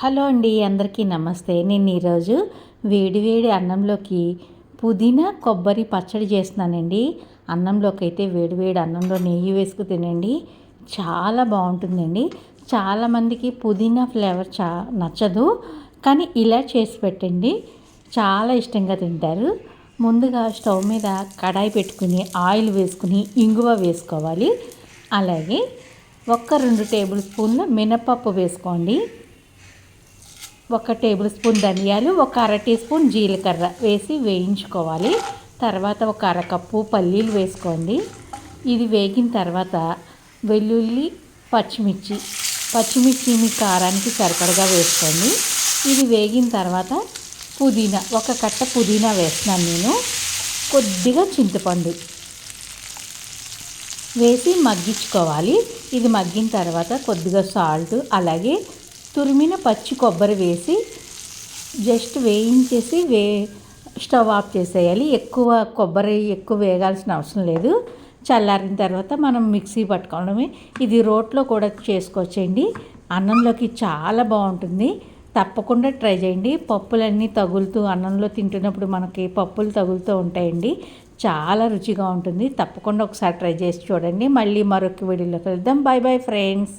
Hello అండి, అందరికీ నమస్తే. నేను ఈరోజు వేడివేడి అన్నంలోకి పుదీనా కొబ్బరి పచ్చడి చేస్తున్నానండి. అన్నంలోకి అయితే వేడివేడి అన్నంలో నెయ్యి వేసుకు తినండి, చాలా బాగుంటుందండి. చాలామందికి పుదీనా ఫ్లేవర్ నచ్చదు, కానీ ఇలా చేసి పెట్టండి, చాలా ఇష్టంగా తింటారు. ముందుగా స్టవ్ మీద కడాయి పెట్టుకుని ఆయిల్ వేసుకుని ఇంగువ వేసుకోవాలి. అలాగే 2 టేబుల్ స్పూన్ల మినపప్పు వేసుకోండి. 1 టేబుల్ స్పూన్ ధనియాలు, 1/2 టీ స్పూన్ జీలకర్ర వేసి వేయించుకోవాలి. తర్వాత 1 అరకప్పు పల్లీలు వేసుకోండి. ఇది వేగిన తర్వాత వెల్లుల్లి, పచ్చిమిర్చి మీ కారానికి సరిపడగా వేసుకోండి. ఇది వేగిన తర్వాత పుదీనా, 1 కట్ట పుదీనా వేస్తున్నాను నేను. కొద్దిగా చింతపండు వేసి మగ్గించుకోవాలి. ఇది మగ్గిన తర్వాత కొద్దిగా సాల్ట్, అలాగే తురిమిన పచ్చి కొబ్బరి వేసి జస్ట్ వేయించేసి స్టవ్ ఆఫ్ చేసేయాలి. కొబ్బరి ఎక్కువ వేగాల్సిన అవసరం లేదు. చల్లారిన తర్వాత మనం మిక్సీ పట్టుకోవడమే. ఇది రోట్లో కూడా చేసుకోవచ్చండి. అన్నంలోకి చాలా బాగుంటుంది, తప్పకుండా ట్రై చేయండి. పప్పులన్నీ తగులుతూ అన్నంలో తింటున్నప్పుడు మనకి పప్పులు తగులుతూ ఉంటాయండి, చాలా రుచిగా ఉంటుంది. తప్పకుండా ఒకసారి ట్రై చేసి చూడండి. మళ్ళీ మరొక వీడియోలో కలుద్దాం. Bye bye friends.